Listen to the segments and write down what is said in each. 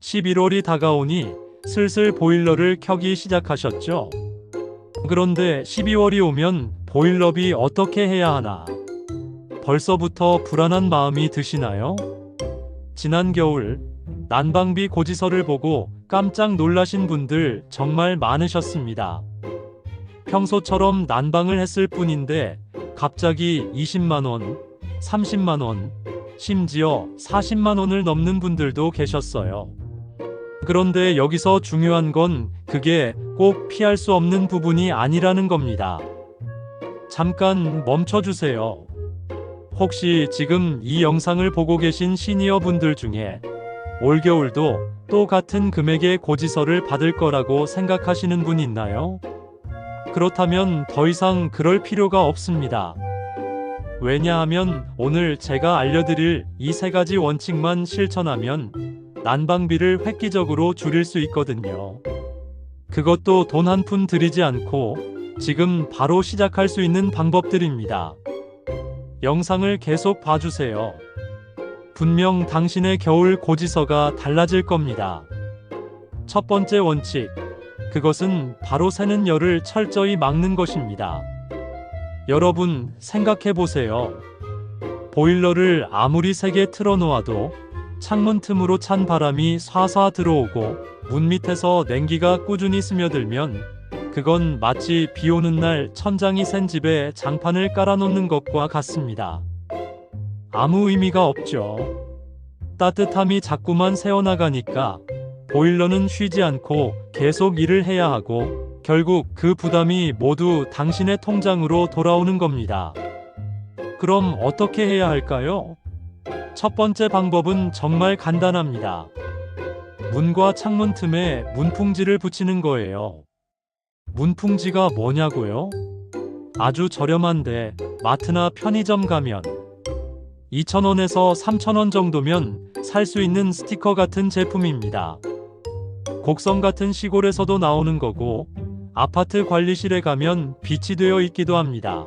11월이 다가오니 슬슬 보일러를 켜기 시작하셨죠? 그런데 12월이 오면 보일러비 어떻게 해야 하나? 벌써부터 불안한 마음이 드시나요? 지난 겨울 난방비 고지서를 보고 깜짝 놀라신 분들 정말 많으셨습니다. 평소처럼 난방을 했을 뿐인데 갑자기 20만원, 30만원, 심지어 40만원을 넘는 분들도 계셨어요. 그런데 여기서 중요한 건 그게 꼭 피할 수 없는 부분이 아니라는 겁니다. 잠깐 멈춰주세요. 혹시 지금 이 영상을 보고 계신 시니어 분들 중에 올겨울도 또 같은 금액의 고지서를 받을 거라고 생각하시는 분 있나요? 그렇다면 더 이상 그럴 필요가 없습니다. 왜냐하면 오늘 제가 알려드릴 이 세 가지 원칙만 실천하면 난방비를 획기적으로 줄일 수 있거든요. 그것도 돈 한 푼 들이지 않고 지금 바로 시작할 수 있는 방법들입니다. 영상을 계속 봐주세요. 분명 당신의 겨울 고지서가 달라질 겁니다. 첫 번째 원칙, 그것은 바로 새는 열을 철저히 막는 것입니다. 여러분 생각해 보세요. 보일러를 아무리 세게 틀어놓아도 창문 틈으로 찬 바람이 쏴쏴 들어오고 문 밑에서 냉기가 꾸준히 스며들면 그건 마치 비 오는 날 천장이 센 집에 장판을 깔아놓는 것과 같습니다. 아무 의미가 없죠. 따뜻함이 자꾸만 새어나가니까 보일러는 쉬지 않고 계속 일을 해야 하고 결국 그 부담이 모두 당신의 통장으로 돌아오는 겁니다. 그럼 어떻게 해야 할까요? 첫 번째 방법은 정말 간단합니다. 문과 창문 틈에 문풍지를 붙이는 거예요. 문풍지가 뭐냐고요? 아주 저렴한데 마트나 편의점 가면 2,000원에서 3,000원 정도면 살 수 있는 스티커 같은 제품입니다. 곡성 같은 시골에서도 나오는 거고 아파트 관리실에 가면 비치되어 있기도 합니다.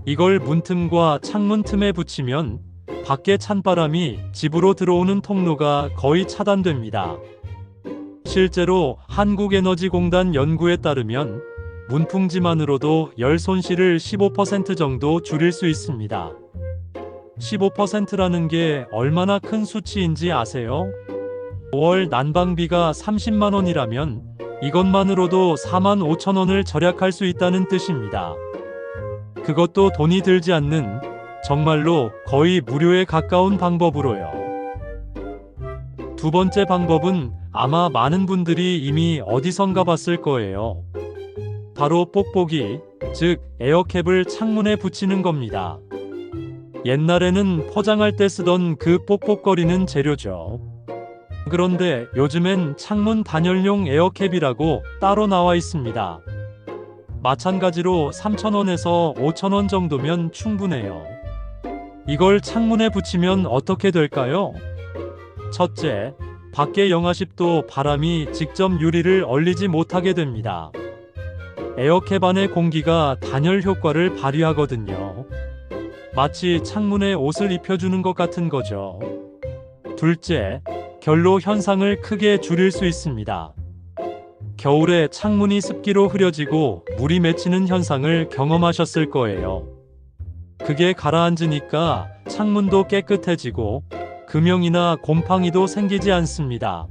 이걸 문틈과 창문 틈에 붙이면 밖에 찬바람이 집으로 들어오는 통로가 거의 차단됩니다. 실제로 한국에너지공단 연구에 따르면 문풍지만으로도 열 손실을 15% 정도 줄일 수 있습니다. 15%라는 게 얼마나 큰 수치인지 아세요? 월 난방비가 30만 원이라면 이것만으로도 45,000원을 절약할 수 있다는 뜻입니다. 그것도 돈이 들지 않는 정말로 거의 무료에 가까운 방법으로요. 두 번째 방법은 아마 많은 분들이 이미 어디선가 봤을 거예요. 바로 뽁뽁이, 즉 에어캡을 창문에 붙이는 겁니다. 옛날에는 포장할 때 쓰던 그 뽁뽁거리는 재료죠. 그런데 요즘엔 창문 단열용 에어캡이라고 따로 나와 있습니다. 마찬가지로 3,000원에서 5,000원 정도면 충분해요. 이걸 창문에 붙이면 어떻게 될까요? 첫째, 밖에 영하 10도 바람이 직접 유리를 얼리지 못하게 됩니다. 에어캡 안의 공기가 단열 효과를 발휘하거든요. 마치 창문에 옷을 입혀주는 것 같은 거죠. 둘째, 결로 현상을 크게 줄일 수 있습니다. 겨울에 창문이 습기로 흐려지고 물이 맺히는 현상을 경험하셨을 거예요. 그게 가라앉으니까 창문도 깨끗해지고 금형이나 곰팡이도 생기지 않습니다.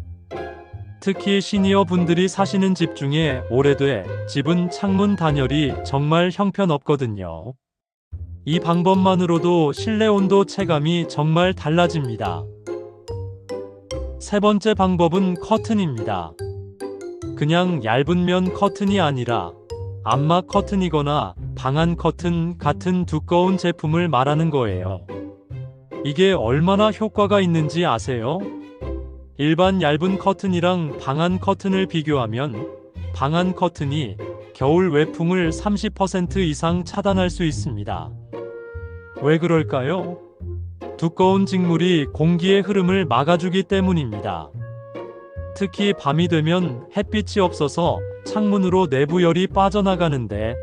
특히 시니어 분들이 사시는 집 중에 오래돼 집은 창문 단열이 정말 형편없거든요. 이 방법만으로도 실내 온도 체감이 정말 달라집니다. 세 번째 방법은 커튼입니다. 그냥 얇은 면 커튼이 아니라 암막 커튼이거나 방한 커튼 같은 두꺼운 제품을 말하는 거예요. 이게 얼마나 효과가 있는지 아세요? 일반 얇은 커튼이랑 방한 커튼을 비교하면 방한 커튼이 겨울 외풍을 30% 이상 차단할 수 있습니다. 왜 그럴까요? 두꺼운 직물이 공기의 흐름을 막아주기 때문입니다. 특히 밤이 되면 햇빛이 없어서 창문으로 내부 열이 빠져나가는데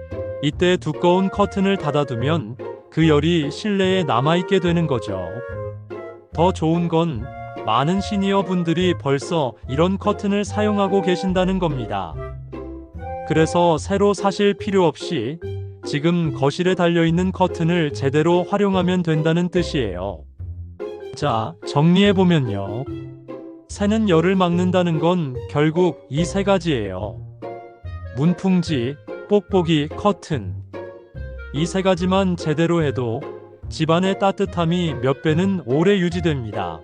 이때 두꺼운 커튼을 닫아두면 그 열이 실내에 남아있게 되는 거죠. 더 좋은 건 많은 시니어 분들이 벌써 이런 커튼을 사용하고 계신다는 겁니다. 그래서 새로 사실 필요 없이 지금 거실에 달려있는 커튼을 제대로 활용하면 된다는 뜻이에요. 자, 정리해보면요. 새는 열을 막는다는 건 결국 이 세 가지예요. 문풍지, 뽁뽁이, 커튼. 이 세 가지만 제대로 해도 집안의 따뜻함이 몇 배는 오래 유지됩니다.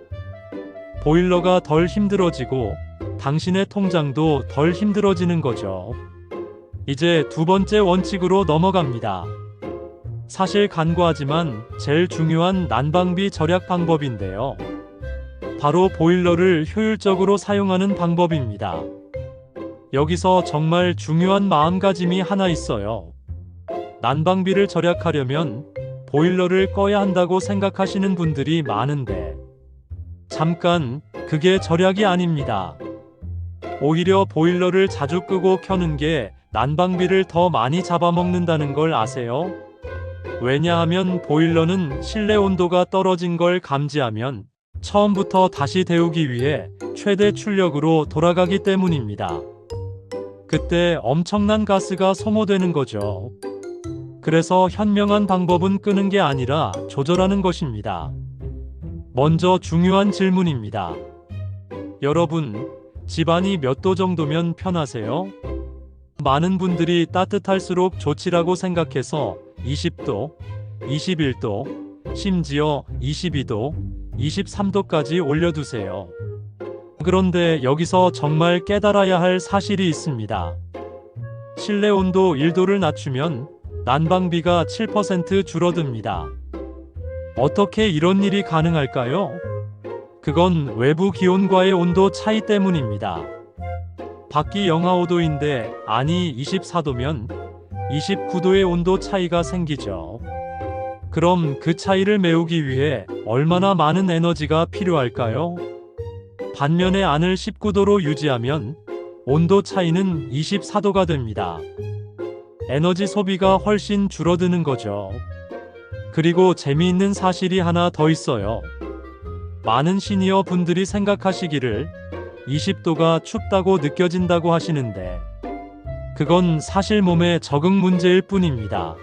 보일러가 덜 힘들어지고 당신의 통장도 덜 힘들어지는 거죠. 이제 두 번째 원칙으로 넘어갑니다. 사실 간과하지만 제일 중요한 난방비 절약 방법인데요. 바로 보일러를 효율적으로 사용하는 방법입니다. 여기서 정말 중요한 마음가짐이 하나 있어요. 난방비를 절약하려면 보일러를 꺼야 한다고 생각하시는 분들이 많은데 잠깐, 그게 절약이 아닙니다. 오히려 보일러를 자주 끄고 켜는 게 난방비를 더 많이 잡아먹는다는 걸 아세요? 왜냐하면 보일러는 실내 온도가 떨어진 걸 감지하면 처음부터 다시 데우기 위해 최대 출력으로 돌아가기 때문입니다. 그때 엄청난 가스가 소모되는 거죠. 그래서 현명한 방법은 끄는 게 아니라 조절하는 것입니다. 먼저 중요한 질문입니다. 여러분, 집안이 몇 도 정도면 편하세요? 많은 분들이 따뜻할수록 좋지라고 생각해서 20도, 21도, 심지어 22도, 23도까지 올려두세요. 그런데 여기서 정말 깨달아야 할 사실이 있습니다. 실내 온도 1도를 낮추면 난방비가 7% 줄어듭니다. 어떻게 이런 일이 가능할까요? 그건 외부 기온과의 온도 차이 때문입니다. 밖이 영하 5도인데, 아니 24도면 29도의 온도 차이가 생기죠. 그럼 그 차이를 메우기 위해 얼마나 많은 에너지가 필요할까요? 반면에 안을 19도로 유지하면 온도 차이는 24도가 됩니다. 에너지 소비가 훨씬 줄어드는 거죠. 그리고 재미있는 사실이 하나 더 있어요. 많은 시니어 분들이 생각하시기를 20도가 춥다고 느껴진다고 하시는데 그건 사실 몸의 적응 문제일 뿐입니다.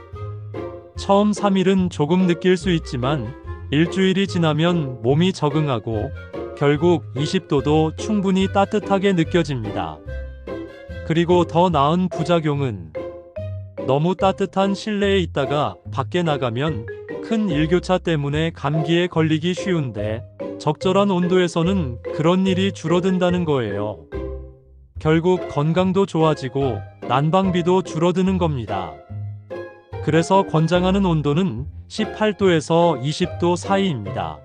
처음 3일은 조금 느낄 수 있지만 일주일이 지나면 몸이 적응하고 결국 20도도 충분히 따뜻하게 느껴집니다. 그리고 더 나은 부작용은 너무 따뜻한 실내에 있다가 밖에 나가면 큰 일교차 때문에 감기에 걸리기 쉬운데 적절한 온도에서는 그런 일이 줄어든다는 거예요. 결국 건강도 좋아지고 난방비도 줄어드는 겁니다. 그래서 권장하는 온도는 18도에서 20도 사이입니다.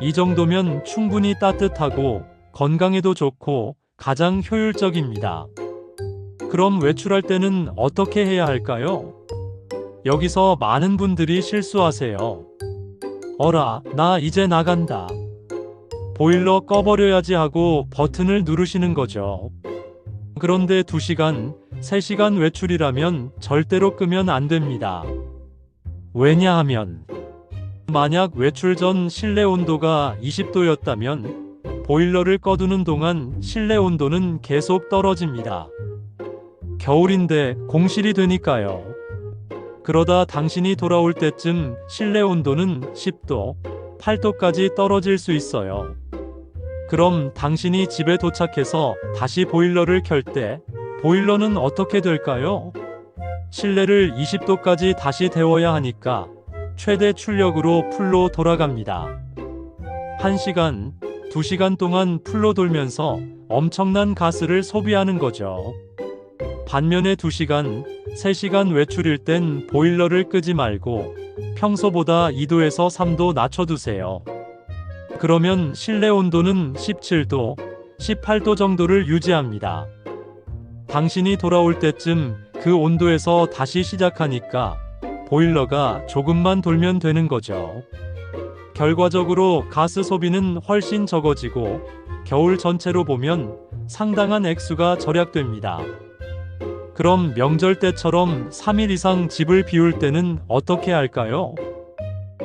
이 정도면 충분히 따뜻하고 건강에도 좋고 가장 효율적입니다. 그럼 외출할 때는 어떻게 해야 할까요? 여기서 많은 분들이 실수하세요. 어라, 나 이제 나간다. 보일러 꺼버려야지 하고 버튼을 누르시는 거죠. 그런데 2시간, 3시간 외출이라면 절대로 끄면 안 됩니다. 왜냐하면 만약 외출 전 실내 온도가 20도였다면 보일러를 꺼두는 동안 실내 온도는 계속 떨어집니다. 겨울인데 공실이 되니까요. 그러다 당신이 돌아올 때쯤 실내 온도는 10도, 8도까지 떨어질 수 있어요. 그럼 당신이 집에 도착해서 다시 보일러를 켤 때 보일러는 어떻게 될까요? 실내를 20도까지 다시 데워야 하니까 최대 출력으로 풀로 돌아갑니다. 1시간, 2시간 동안 풀로 돌면서 엄청난 가스를 소비하는 거죠. 반면에 2시간, 3시간 외출일 땐 보일러를 끄지 말고 평소보다 2도에서 3도 낮춰두세요. 그러면 실내 온도는 17도, 18도 정도를 유지합니다. 당신이 돌아올 때쯤 그 온도에서 다시 시작하니까 보일러가 조금만 돌면 되는 거죠. 결과적으로 가스 소비는 훨씬 적어지고 겨울 전체로 보면 상당한 액수가 절약됩니다. 그럼 명절 때처럼 3일 이상 집을 비울 때는 어떻게 할까요?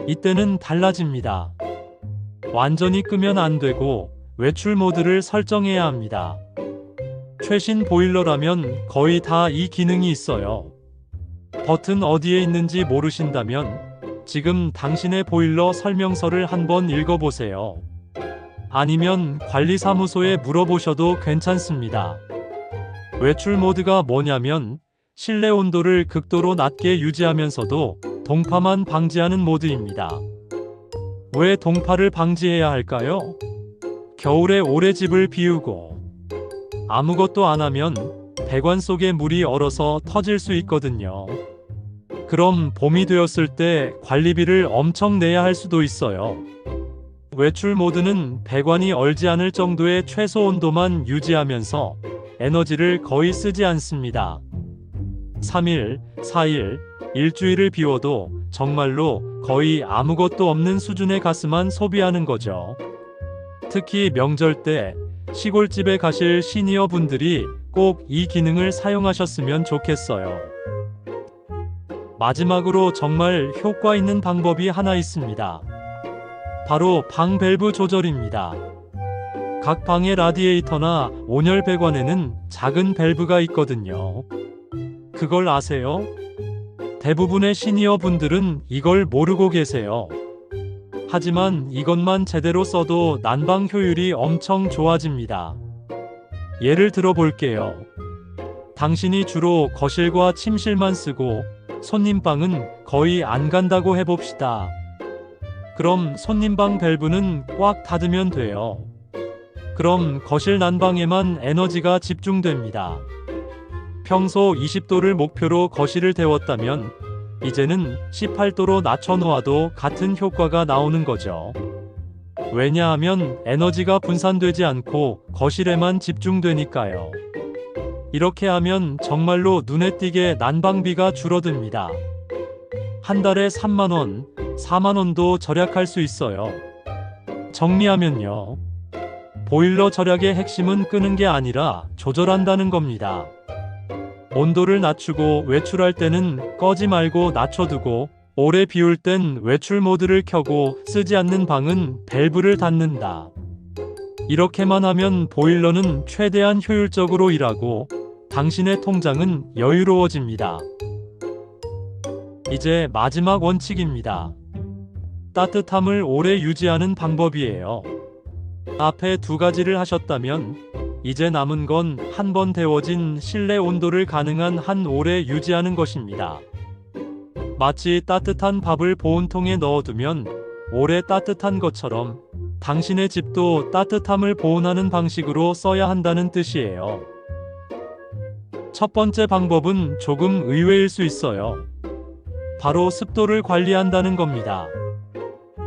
이때는 달라집니다. 완전히 끄면 안 되고 외출 모드를 설정해야 합니다. 최신 보일러라면 거의 다 이 기능이 있어요. 버튼 어디에 있는지 모르신다면 지금 당신의 보일러 설명서를 한번 읽어보세요. 아니면 관리사무소에 물어보셔도 괜찮습니다. 외출 모드가 뭐냐면 실내 온도를 극도로 낮게 유지하면서도 동파만 방지하는 모드입니다. 왜 동파를 방지해야 할까요? 겨울에 오래 집을 비우고 아무것도 안 하면 배관 속에 물이 얼어서 터질 수 있거든요. 그럼 봄이 되었을 때 관리비를 엄청 내야 할 수도 있어요. 외출 모드는 배관이 얼지 않을 정도의 최소 온도만 유지하면서 에너지를 거의 쓰지 않습니다. 3일, 4일, 일주일을 비워도 정말로 거의 아무것도 없는 수준의 가스만 소비하는 거죠. 특히 명절 때 시골집에 가실 시니어 분들이 꼭 이 기능을 사용하셨으면 좋겠어요. 마지막으로 정말 효과 있는 방법이 하나 있습니다. 바로 방 밸브 조절입니다. 각 방의 라디에이터나 온열 배관에는 작은 밸브가 있거든요. 그걸 아세요? 대부분의 시니어 분들은 이걸 모르고 계세요. 하지만 이것만 제대로 써도 난방 효율이 엄청 좋아집니다. 예를 들어 볼게요. 당신이 주로 거실과 침실만 쓰고 손님방은 거의 안 간다고 해봅시다. 그럼 손님방 밸브는 꽉 닫으면 돼요. 그럼 거실 난방에만 에너지가 집중됩니다. 평소 20도를 목표로 거실을 데웠다면 이제는 18도로 낮춰놓아도 같은 효과가 나오는 거죠. 왜냐하면 에너지가 분산되지 않고 거실에만 집중되니까요. 이렇게 하면 정말로 눈에 띄게 난방비가 줄어듭니다. 한 달에 3만원, 4만원도 절약할 수 있어요. 정리하면요. 보일러 절약의 핵심은 끄는 게 아니라 조절한다는 겁니다. 온도를 낮추고 외출할 때는 꺼지 말고 낮춰두고 오래 비울 땐 외출 모드를 켜고 쓰지 않는 방은 밸브를 닫는다. 이렇게만 하면 보일러는 최대한 효율적으로 일하고 당신의 통장은 여유로워집니다. 이제 마지막 원칙입니다. 따뜻함을 오래 유지하는 방법이에요. 앞에 두 가지를 하셨다면 이제 남은 건 한 번 데워진 실내 온도를 가능한 한 오래 유지하는 것입니다. 마치 따뜻한 밥을 보온통에 넣어두면 오래 따뜻한 것처럼 당신의 집도 따뜻함을 보온하는 방식으로 써야 한다는 뜻이에요. 첫 번째 방법은 조금 의외일 수 있어요. 바로 습도를 관리한다는 겁니다.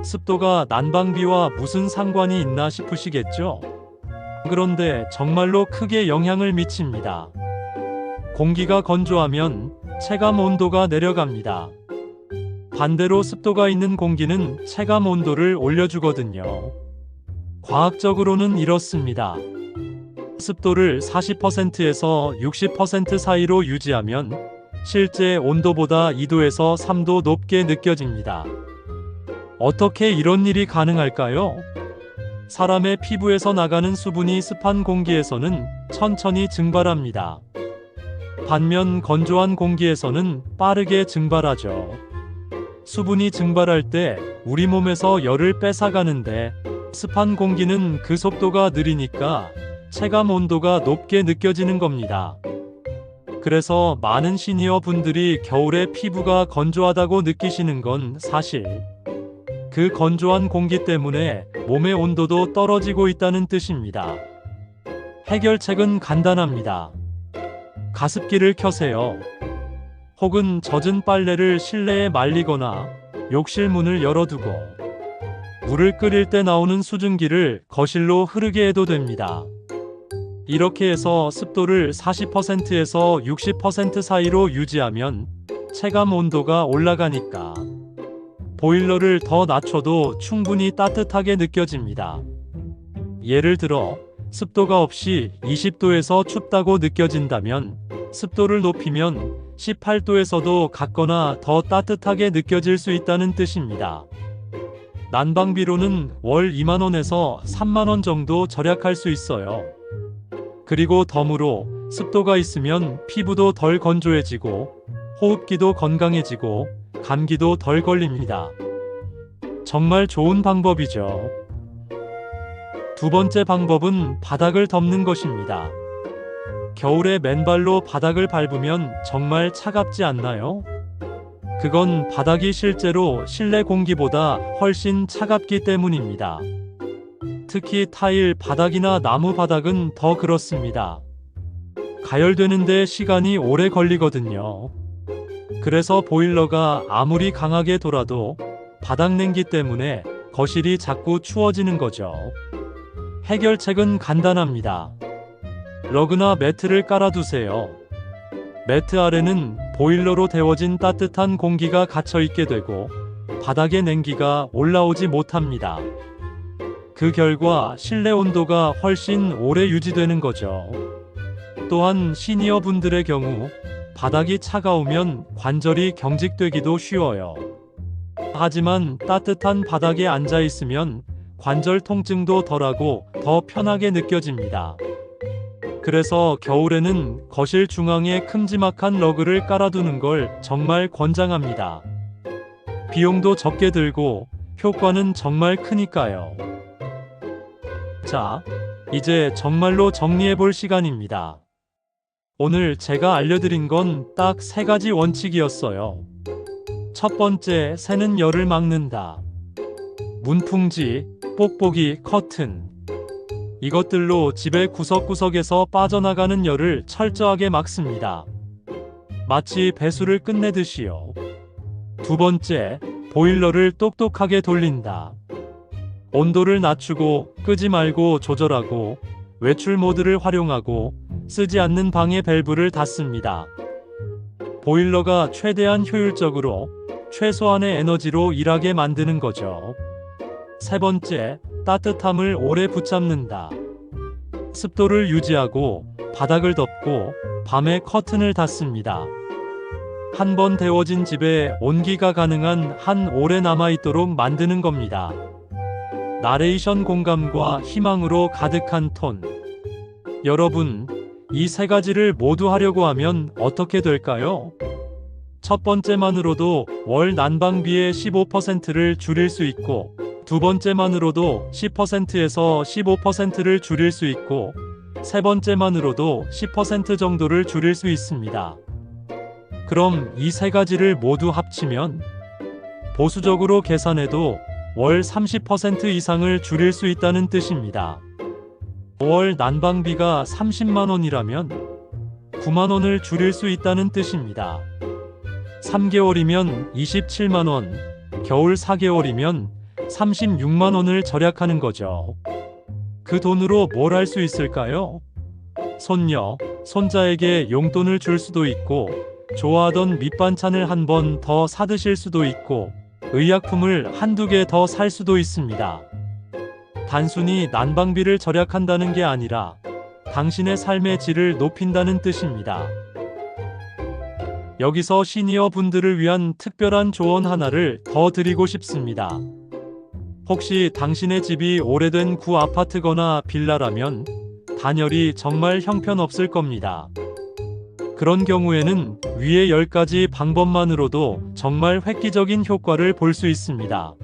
습도가 난방비와 무슨 상관이 있나 싶으시겠죠? 그런데 정말로 크게 영향을 미칩니다. 공기가 건조하면 체감 온도가 내려갑니다. 반대로 습도가 있는 공기는 체감 온도를 올려주거든요. 과학적으로는 이렇습니다. 습도를 40%에서 60% 사이로 유지하면 실제 온도보다 2도에서 3도 높게 느껴집니다. 어떻게 이런 일이 가능할까요? 사람의 피부에서 나가는 수분이 습한 공기에서는 천천히 증발합니다. 반면 건조한 공기에서는 빠르게 증발하죠. 수분이 증발할 때 우리 몸에서 열을 뺏어가는데 습한 공기는 그 속도가 느리니까 체감 온도가 높게 느껴지는 겁니다. 그래서 많은 시니어 분들이 겨울에 피부가 건조하다고 느끼시는 건 사실 그 건조한 공기 때문에 몸의 온도도 떨어지고 있다는 뜻입니다. 해결책은 간단합니다. 가습기를 켜세요. 혹은 젖은 빨래를 실내에 말리거나 욕실 문을 열어두고 물을 끓일 때 나오는 수증기를 거실로 흐르게 해도 됩니다. 이렇게 해서 습도를 40%에서 60% 사이로 유지하면 체감 온도가 올라가니까 보일러를 더 낮춰도 충분히 따뜻하게 느껴집니다. 예를 들어 습도가 없이 20도에서 춥다고 느껴진다면 습도를 높이면 18도에서도 같거나 더 따뜻하게 느껴질 수 있다는 뜻입니다. 난방비로는 월 2만 원에서 3만 원 정도 절약할 수 있어요. 그리고 덤으로 습도가 있으면 피부도 덜 건조해지고 호흡기도 건강해지고 감기도 덜 걸립니다. 정말 좋은 방법이죠. 두 번째 방법은 바닥을 덮는 것입니다. 겨울에 맨발로 바닥을 밟으면 정말 차갑지 않나요? 그건 바닥이 실제로 실내 공기보다 훨씬 차갑기 때문입니다. 특히 타일 바닥이나 나무 바닥은 더 그렇습니다. 가열되는데 시간이 오래 걸리거든요. 그래서 보일러가 아무리 강하게 돌아도 바닥 냉기 때문에 거실이 자꾸 추워지는 거죠. 해결책은 간단합니다. 러그나 매트를 깔아두세요. 매트 아래는 보일러로 데워진 따뜻한 공기가 갇혀 있게 되고 바닥의 냉기가 올라오지 못합니다. 그 결과 실내 온도가 훨씬 오래 유지되는 거죠. 또한 시니어 분들의 경우 바닥이 차가우면 관절이 경직되기도 쉬워요. 하지만 따뜻한 바닥에 앉아 있으면 관절 통증도 덜하고 더 편하게 느껴집니다. 그래서 겨울에는 거실 중앙에 큼지막한 러그를 깔아두는 걸 정말 권장합니다. 비용도 적게 들고 효과는 정말 크니까요. 자, 이제 정말로 정리해볼 시간입니다. 오늘 제가 알려드린 건 딱 3가지 원칙이었어요. 첫 번째, 새는 열을 막는다. 문풍지, 뽁뽁이, 커튼. 이것들로 집의 구석구석에서 빠져나가는 열을 철저하게 막습니다. 마치 배수를 끝내듯이요. 두 번째, 보일러를 똑똑하게 돌린다. 온도를 낮추고 끄지 말고 조절하고 외출 모드를 활용하고 쓰지 않는 방의 밸브를 닫습니다. 보일러가 최대한 효율적으로 최소한의 에너지로 일하게 만드는 거죠. 세 번째, 따뜻함을 오래 붙잡는다. 습도를 유지하고 바닥을 덮고 밤에 커튼을 닫습니다. 한 번 데워진 집에 온기가 가능한 한 오래 남아있도록 만드는 겁니다. 나레이션 공감과 희망으로 가득한 톤. 여러분, 이 3가지를 모두 하려고 하면 어떻게 될까요? 첫 번째만으로도 월 난방비의 15%를 줄일 수 있고, 두 번째만으로도 10%에서 15%를 줄일 수 있고, 세 번째만으로도 10% 정도를 줄일 수 있습니다. 그럼 이 3가지를 모두 합치면 보수적으로 계산해도 월 30% 이상을 줄일 수 있다는 뜻입니다. 월 난방비가 30만 원이라면 9만 원을 줄일 수 있다는 뜻입니다. 3개월이면 27만 원, 겨울 4개월이면 36만 원을 절약하는 거죠. 그 돈으로 뭘 할 수 있을까요? 손녀, 손자에게 용돈을 줄 수도 있고, 좋아하던 밑반찬을 한 번 더 사드실 수도 있고, 의약품을 한두 개 더 살 수도 있습니다. 단순히 난방비를 절약한다는 게 아니라 당신의 삶의 질을 높인다는 뜻입니다. 여기서 시니어 분들을 위한 특별한 조언 하나를 더 드리고 싶습니다. 혹시 당신의 집이 오래된 구 아파트거나 빌라라면 단열이 정말 형편없을 겁니다. 그런 경우에는 위의 10가지 방법만으로도 정말 획기적인 효과를 볼 수 있습니다.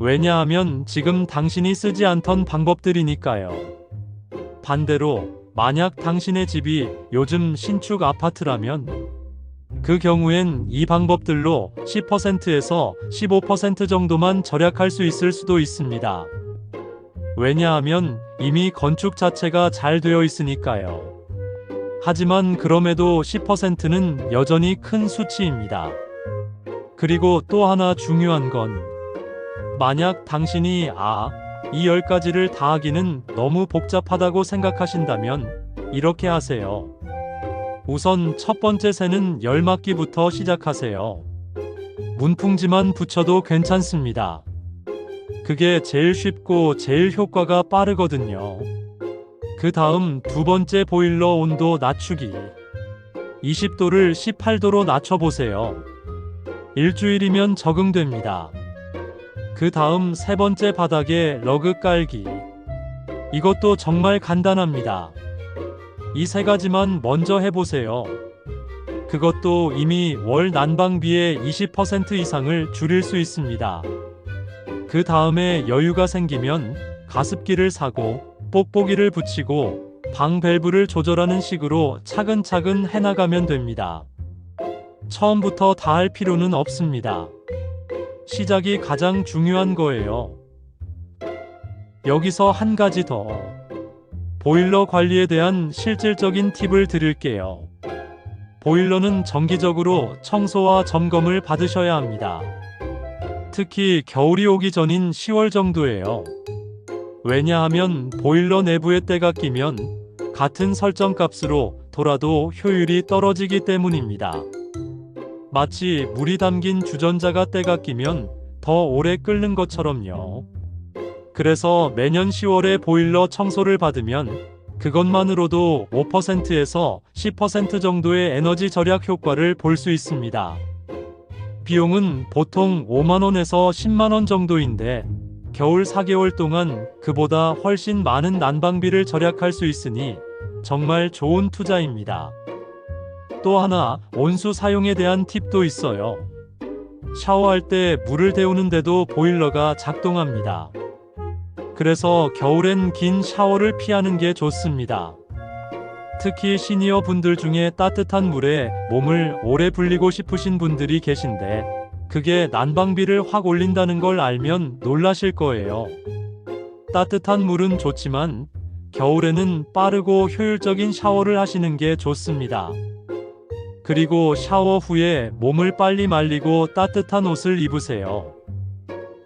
왜냐하면 지금 당신이 쓰지 않던 방법들이니까요. 반대로 만약 당신의 집이 요즘 신축 아파트라면 그 경우엔 이 방법들로 10%에서 15% 정도만 절약할 수 있을 수도 있습니다. 왜냐하면 이미 건축 자체가 잘 되어 있으니까요. 하지만 그럼에도 10%는 여전히 큰 수치입니다. 그리고 또 하나 중요한 건 만약 당신이 이 10가지를 다 하기는 너무 복잡하다고 생각하신다면 이렇게 하세요. 우선 첫 번째 새는 열 막기부터 시작하세요. 문풍지만 붙여도 괜찮습니다. 그게 제일 쉽고 제일 효과가 빠르거든요. 그 다음 두 번째 보일러 온도 낮추기. 20도를 18도로 낮춰보세요. 일주일이면 적응됩니다. 그 다음 세 번째 바닥에 러그 깔기. 이것도 정말 간단합니다. 이 세 가지만 먼저 해보세요. 그것도 이미 월 난방비의 20% 이상을 줄일 수 있습니다. 그 다음에 여유가 생기면 가습기를 사고 뽁뽁이를 붙이고 방 밸브를 조절하는 식으로 차근차근 해나가면 됩니다. 처음부터 다 할 필요는 없습니다. 시작이 가장 중요한 거예요. 여기서 한 가지 더. 보일러 관리에 대한 실질적인 팁을 드릴게요. 보일러는 정기적으로 청소와 점검을 받으셔야 합니다. 특히 겨울이 오기 전인 10월 정도예요. 왜냐하면 보일러 내부에 때가 끼면 같은 설정값으로 돌아도 효율이 떨어지기 때문입니다. 마치 물이 담긴 주전자가 때가 끼면 더 오래 끓는 것처럼요. 그래서 매년 10월에 보일러 청소를 받으면 그것만으로도 5%에서 10% 정도의 에너지 절약 효과를 볼 수 있습니다. 비용은 보통 5만원에서 10만원 정도인데 겨울 4개월 동안 그보다 훨씬 많은 난방비를 절약할 수 있으니 정말 좋은 투자입니다. 또 하나, 온수 사용에 대한 팁도 있어요. 샤워할 때 물을 데우는데도 보일러가 작동합니다. 그래서 겨울엔 긴 샤워를 피하는 게 좋습니다. 특히 시니어 분들 중에 따뜻한 물에 몸을 오래 불리고 싶으신 분들이 계신데 그게 난방비를 확 올린다는 걸 알면 놀라실 거예요. 따뜻한 물은 좋지만 겨울에는 빠르고 효율적인 샤워를 하시는 게 좋습니다. 그리고 샤워 후에 몸을 빨리 말리고 따뜻한 옷을 입으세요.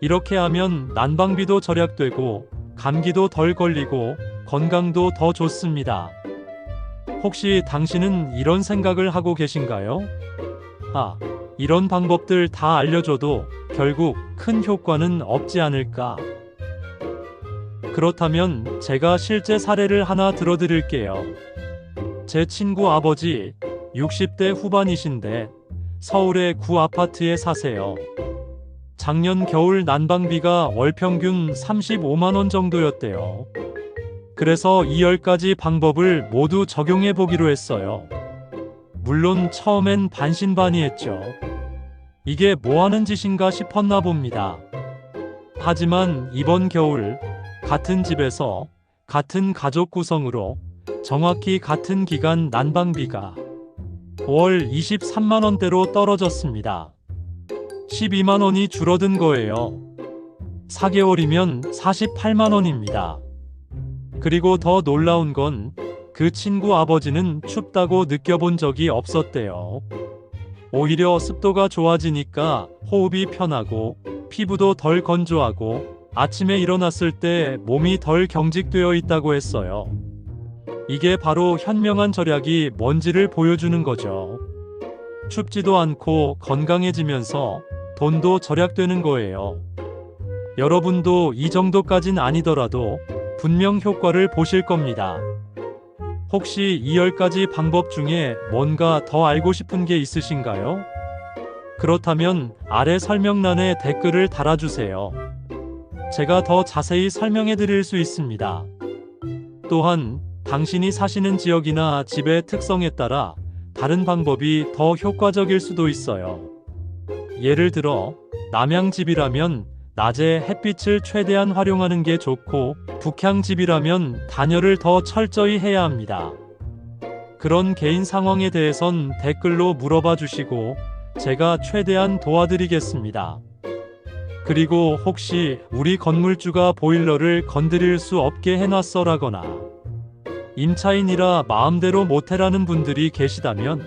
이렇게 하면 난방비도 절약되고 감기도 덜 걸리고 건강도 더 좋습니다. 혹시 당신은 이런 생각을 하고 계신가요? 이런 방법들 다 알려줘도 결국 큰 효과는 없지 않을까? 그렇다면 제가 실제 사례를 하나 들어드릴게요. 제 친구 아버지 60대 후반이신데 서울의 구 아파트에 사세요. 작년 겨울 난방비가 월 평균 35만원 정도였대요. 그래서 이 10가지 방법을 모두 적용해 보기로 했어요. 물론 처음엔 반신반의했죠. 이게 뭐 하는 짓인가 싶었나 봅니다. 하지만 이번 겨울 같은 집에서 같은 가족 구성으로 정확히 같은 기간 난방비가 월 23만원대로 떨어졌습니다. 12만원이 줄어든 거예요. 4개월이면 48만원입니다. 그리고 더 놀라운 건 그 친구 아버지는 춥다고 느껴본 적이 없었대요. 오히려 습도가 좋아지니까 호흡이 편하고 피부도 덜 건조하고 아침에 일어났을 때 몸이 덜 경직되어 있다고 했어요. 이게 바로 현명한 절약이 뭔지를 보여주는 거죠. 춥지도 않고 건강해지면서 돈도 절약되는 거예요. 여러분도 이 정도까진 아니더라도 분명 효과를 보실 겁니다. 혹시 이 10가지 방법 중에 뭔가 더 알고 싶은 게 있으신가요? 그렇다면 아래 설명란에 댓글을 달아주세요. 제가 더 자세히 설명해 드릴 수 있습니다. 또한 당신이 사시는 지역이나 집의 특성에 따라 다른 방법이 더 효과적일 수도 있어요. 예를 들어 남향집이라면 낮에 햇빛을 최대한 활용하는 게 좋고 북향집이라면 단열을 더 철저히 해야 합니다. 그런 개인 상황에 대해선 댓글로 물어봐 주시고 제가 최대한 도와드리겠습니다. 그리고 혹시 우리 건물주가 보일러를 건드릴 수 없게 해놨어라거나 임차인이라 마음대로 못해라는 분들이 계시다면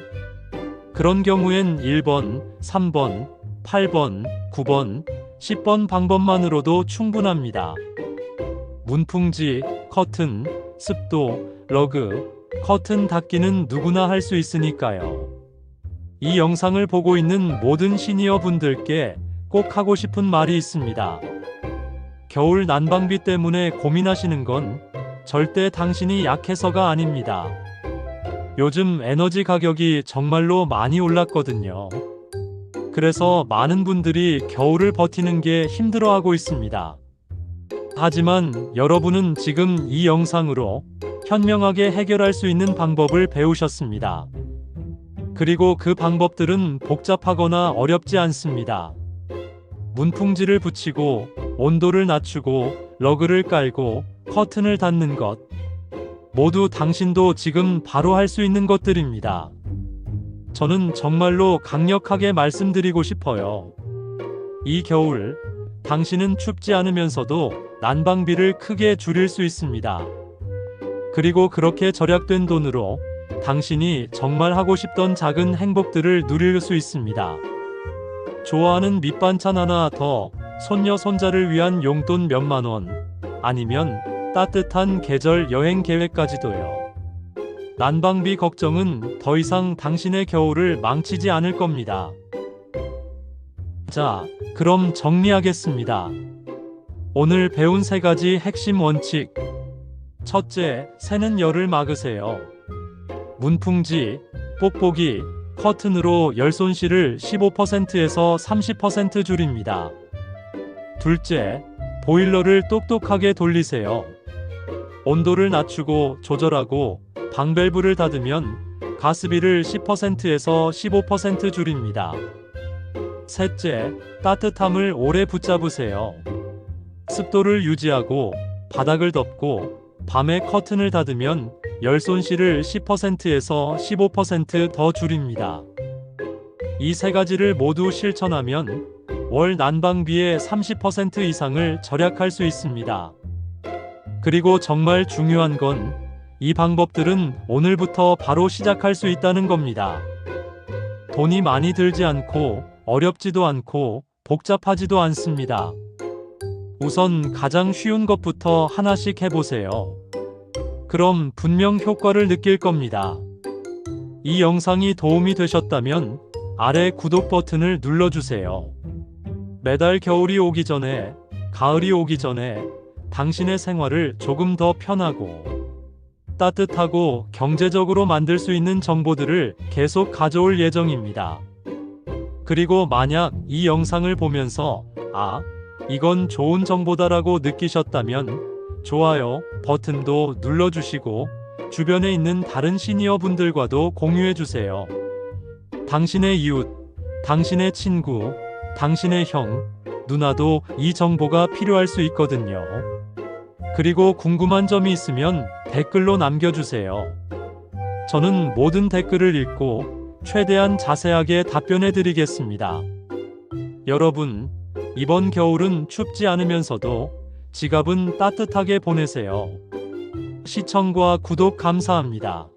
그런 경우엔 1번, 3번, 8번, 9번, 10번 방법만으로도 충분합니다. 문풍지, 커튼, 습도, 러그, 커튼 닫기는 누구나 할 수 있으니까요. 이 영상을 보고 있는 모든 시니어 분들께 꼭 하고 싶은 말이 있습니다. 겨울 난방비 때문에 고민하시는 건 절대 당신이 약해서가 아닙니다. 요즘 에너지 가격이 정말로 많이 올랐거든요. 그래서 많은 분들이 겨울을 버티는 게 힘들어하고 있습니다. 하지만 여러분은 지금 이 영상으로 현명하게 해결할 수 있는 방법을 배우셨습니다. 그리고 그 방법들은 복잡하거나 어렵지 않습니다. 문풍지를 붙이고 온도를 낮추고 러그를 깔고 커튼을 닫는 것, 모두 당신도 지금 바로 할 수 있는 것들입니다. 저는 정말로 강력하게 말씀드리고 싶어요. 이 겨울 당신은 춥지 않으면서도 난방비를 크게 줄일 수 있습니다. 그리고 그렇게 절약된 돈으로 당신이 정말 하고 싶던 작은 행복들을 누릴 수 있습니다. 좋아하는 밑반찬 하나 더, 손녀 손자를 위한 용돈 몇만 원, 아니면 따뜻한 계절 여행 계획까지도요. 난방비 걱정은 더 이상 당신의 겨울을 망치지 않을 겁니다. 자, 그럼 정리하겠습니다. 오늘 배운 3가지 핵심 원칙. 첫째, 새는 열을 막으세요. 문풍지, 뽁뽁이, 커튼으로 열 손실을 15%에서 30% 줄입니다. 둘째, 보일러를 똑똑하게 돌리세요. 온도를 낮추고 조절하고 방밸브를 닫으면 가스비를 10%에서 15% 줄입니다. 셋째, 따뜻함을 오래 붙잡으세요. 습도를 유지하고 바닥을 덮고 밤에 커튼을 닫으면 열 손실을 10%에서 15% 줄입니다. 이 3가지를 모두 실천하면 월 난방비의 30% 이상을 절약할 수 있습니다. 그리고 정말 중요한 건 이 방법들은 오늘부터 바로 시작할 수 있다는 겁니다. 돈이 많이 들지 않고 어렵지도 않고 복잡하지도 않습니다. 우선 가장 쉬운 것부터 하나씩 해보세요. 그럼 분명 효과를 느낄 겁니다. 이 영상이 도움이 되셨다면 아래 구독 버튼을 눌러주세요. 매달 겨울이 오기 전에, 가을이 오기 전에 당신의 생활을 조금 더 편하고 따뜻하고 경제적으로 만들 수 있는 정보들을 계속 가져올 예정입니다. 그리고 만약 이 영상을 보면서 이건 좋은 정보다라고 느끼셨다면 좋아요 버튼도 눌러주시고 주변에 있는 다른 시니어 분들과도 공유해주세요. 당신의 이웃, 당신의 친구, 당신의 형, 누나도 이 정보가 필요할 수 있거든요. 그리고 궁금한 점이 있으면 댓글로 남겨주세요. 저는 모든 댓글을 읽고 최대한 자세하게 답변해 드리겠습니다. 여러분, 이번 겨울은 춥지 않으면서도 지갑은 따뜻하게 보내세요. 시청과 구독 감사합니다.